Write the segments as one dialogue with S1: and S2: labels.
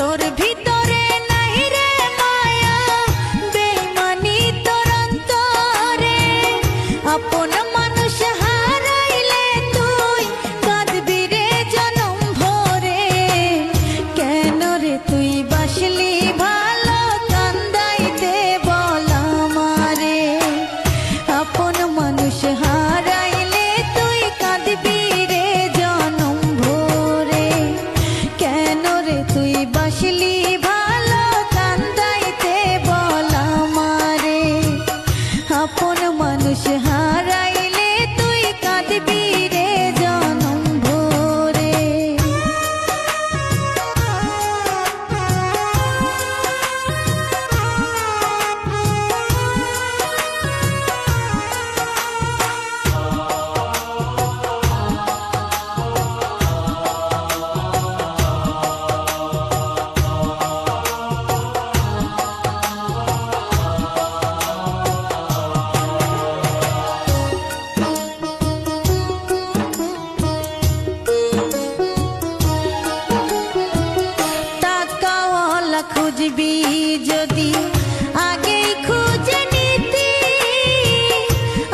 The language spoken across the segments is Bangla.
S1: তোর ভিতরে নাই রে মায়া বেঈমানি তোর অন্তরে আপন মানুষ হারাইলে তুই কাঁদবি রে জনম ভরে কেন রে তুই বাসলি ভালো কান্দাইতে বল আমারে আপন মানুষ হারাইলে তুই কাঁদবি রে জনম ভরে কেন রে তুই বাসলি ভালো কান্দাইতে বল আমারে আপন মানুষ হারাইলে তুই কাঁদবি রে জনম ভরে টাকাওয়ালা খুঁজবি যদি আগেই খুঁজে নিতি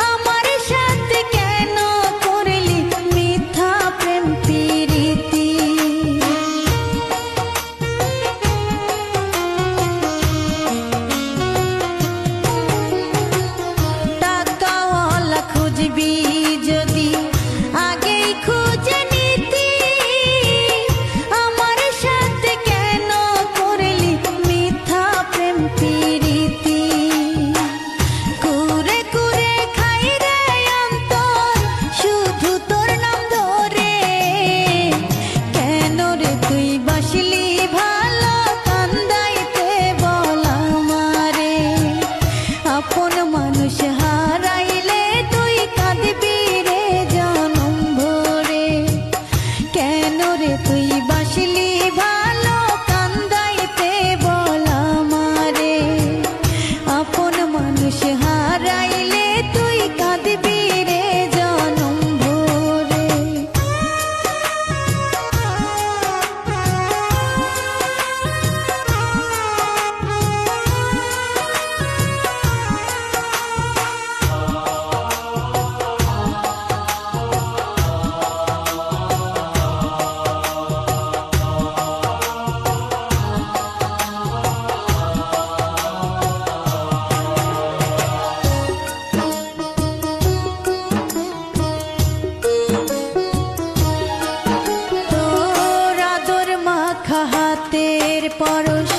S1: আমার সাথে কেন করলি মিথ্যা প্রেম প্রীতি টাকাওয়ালা খুঁজবি যদি আগেই খুঁজে নিতি আমার সাথে কেন করলি মিথ্যা প্রেম প্রীতি কুরে কুরে খাই রে অন্তর শুধু তোর নাম ধরে কেন রে তুই বাসলি ভালো কান্দাইতে বল আমারে আপন মানুষ হারাইলে তুই কাঁদবি রে জনম ভরে কেন রে তুই বাসলি ভালো কান্দাইতে বল আমারে আপন মানুষ হারাইলে তুই কাঁদবি রে জনম ভরে তোর আদর মাখা হাতের পরশ